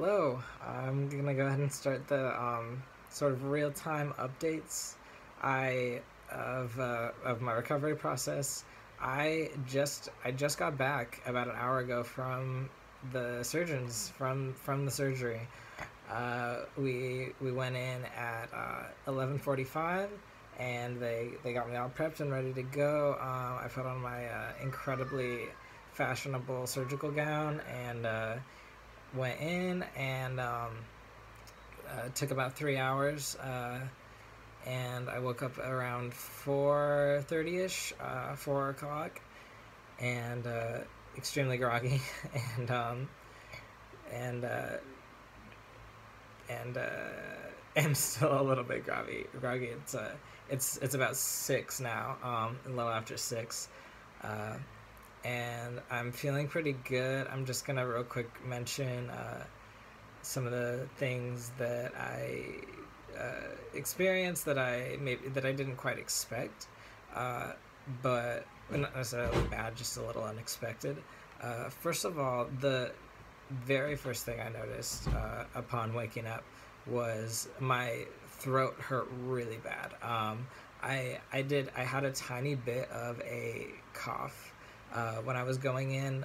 Hello, I'm gonna go ahead and start the sort of real-time updates I of my recovery process. I just got back about an hour ago from the surgeons from the surgery. We went in at 11:45, and they got me all prepped and ready to go. I put on my incredibly fashionable surgical gown and went in and took about 3 hours. And I woke up around 4:30ish, 4 o'clock, and extremely groggy, and and uh, and am still a little bit groggy. It's about 6 now, a little after 6. Uh, and I'm feeling pretty good. I'm just gonna real quick mention some of the things that I experienced that I didn't quite expect, uh, but not necessarily bad, just a little unexpected. First of all, the very first thing I noticed upon waking up was my throat hurt really bad. I had a tiny bit of a cough when I was going in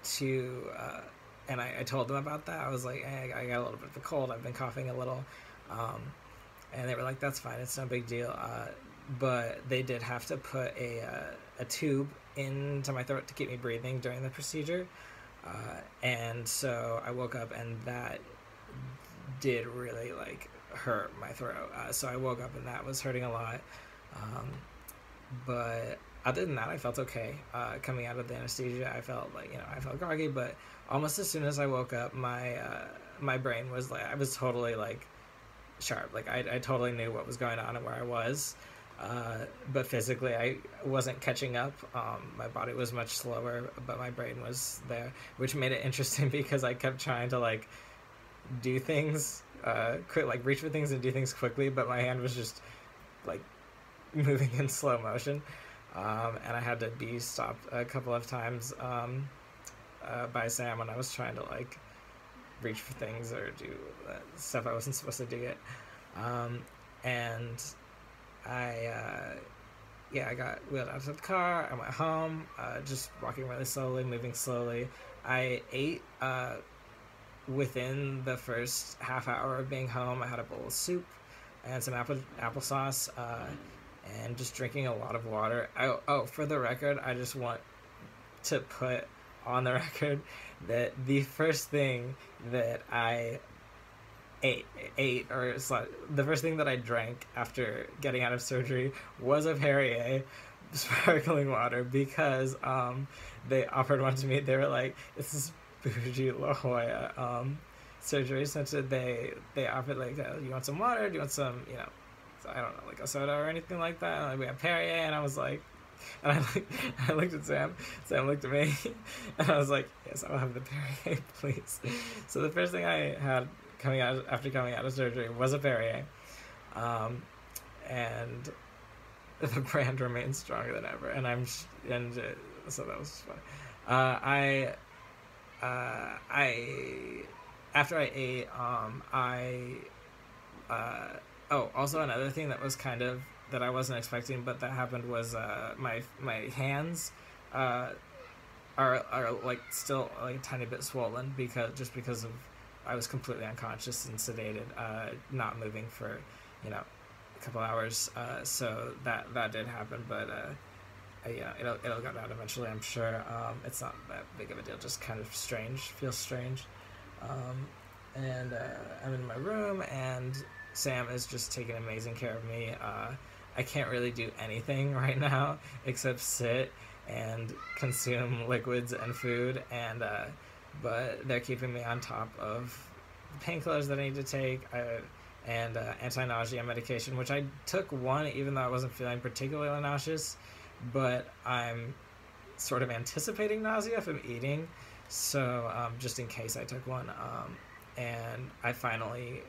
to and I told them about that. I was like, hey, I got a little bit of a cold. I've been coughing a little, um, and they were like, that's fine. It's no big deal. But they did have to put a tube into my throat to keep me breathing during the procedure. And so I woke up and that did really like hurt my throat. So I woke up and that was hurting a lot. Um, but other than that, I felt okay. Coming out of the anesthesia, I felt like, I felt groggy, but almost as soon as I woke up, my brain was like, I was totally like sharp. Like I totally knew what was going on and where I was. But physically, I wasn't catching up. My body was much slower, but my brain was there, which made it interesting because I kept trying to like do things, quick, like reach for things and do things quickly, but my hand was just like moving in slow motion, and I had to be stopped a couple of times by Sam when I was trying to like reach for things or do stuff I wasn't supposed to do yet, and I yeah, I got wheeled out of the car. I went home, just walking really slowly, moving slowly. I ate within the first half hour of being home. I had a bowl of soup and some applesauce, and just drinking a lot of water. For the record, I just want to put on the record that the first thing that I ate or the first thing that I drank after getting out of surgery was a Perrier sparkling water because they offered one to me. They were like, "This is bougie La Jolla surgery center." They offered like, "You want some water? Do you want some I don't know, like a soda or anything like that?" And like, we have Perrier, and I was like, and I looked at Sam. Sam looked at me, and I was like, "Yes, I'll have the Perrier, please." So the first thing I had after coming out of surgery was a Perrier, and the brand remains stronger than ever. And so that was fun. I after I ate, also another thing that was kind of that I wasn't expecting, but that happened was my hands are like still like a tiny bit swollen because of I was completely unconscious and sedated, not moving for a couple hours. So that did happen, but yeah, it'll go down eventually, I'm sure. It's not that big of a deal, just kind of feels strange. And I'm in my room, and Sam is just taking amazing care of me. I can't really do anything right now except sit and consume liquids and food, and but they're keeping me on top of painkillers that I need to take, and anti-nausea medication, which I took one even though I wasn't feeling particularly nauseous, but I'm sort of anticipating nausea from eating, so just in case I took one. And I finally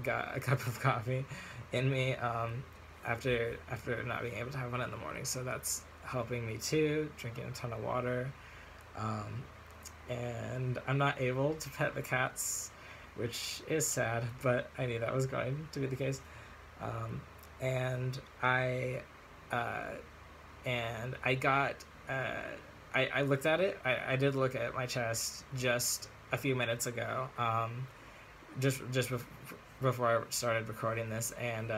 got a cup of coffee in me after not being able to have one in the morning, so that's helping me too. Drinking a ton of water, and I'm not able to pet the cats which is sad, but I knew that was going to be the case. Um, and I uh, and I got I looked at it. I did look at my chest just a few minutes ago, just before I started recording this, and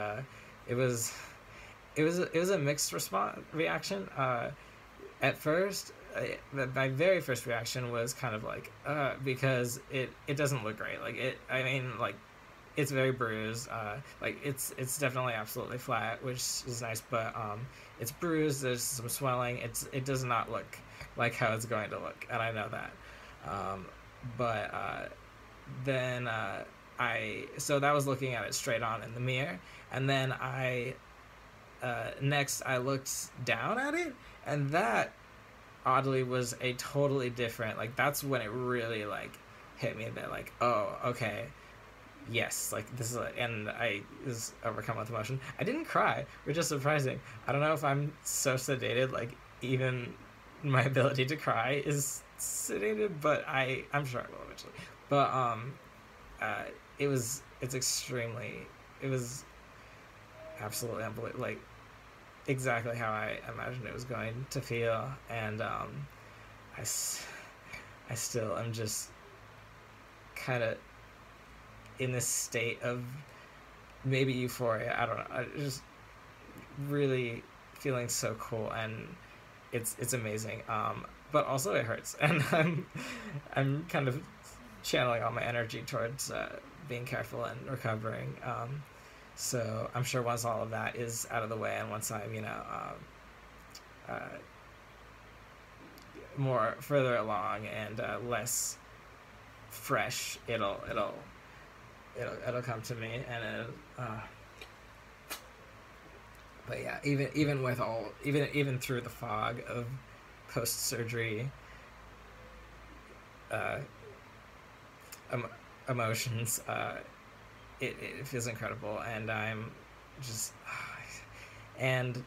it was it was a mixed response reaction. At first, my very first reaction was kind of like, because it doesn't look great. Like it, I mean, like it's very bruised. Like it's definitely absolutely flat, which is nice, but it's bruised. There's some swelling. It does not look like how it's going to look, and I know that. But then so that was looking at it straight on in the mirror, and then next I looked down at it, and that oddly was a totally different, like that's when it really like hit me a bit, like, oh, okay, yes, like this is and I was overcome with emotion. I didn't cry, which is surprising. I don't know if I'm so sedated, like even my ability to cry is sedated, but I'm sure I will eventually. But uh it was absolutely unbelievable, like exactly how I imagined it was going to feel. And I, I still am just kind of in this state of maybe euphoria. I don't know. I just really feeling so cool, and it's amazing. But also it hurts, and I'm kind of channeling all my energy towards being careful and recovering. So I'm sure once all of that is out of the way, and once I'm more further along and less fresh, it'll come to me, and but yeah, even through the fog of post surgery emotions, it feels incredible, and I'm just and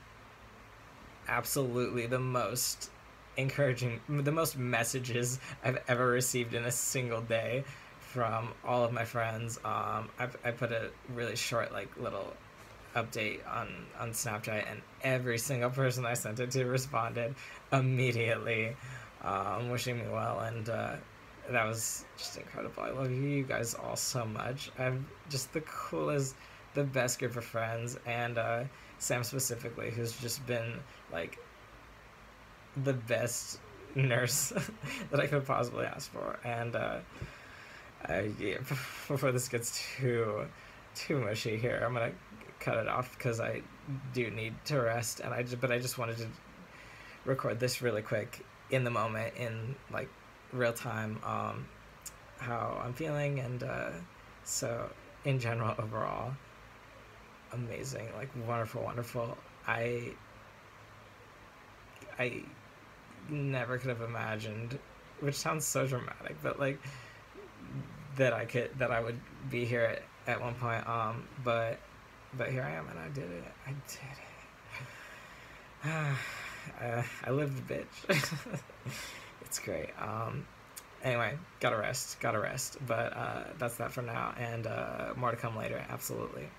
absolutely the most encouraging, the most messages I've ever received in a single day from all of my friends. I put a really short, like, little update on Snapchat, and every single person I sent it to responded immediately, wishing me well, and that was just incredible. I love you guys all so much. I'm just the coolest, the best group of friends, and Sam specifically, who's just been like the best nurse that I could possibly ask for. And yeah, before this gets too mushy here, I'm gonna cut it off because I do need to rest, and I just wanted to record this really quick in the moment, in like real time, how I'm feeling, and so in general, overall, amazing, like wonderful. I never could have imagined, which sounds so dramatic, but like that I would be here at one point, but here I am, and I did it. I lived, bitch. It's great. Anyway, gotta rest. But that's that for now, and more to come later. Absolutely.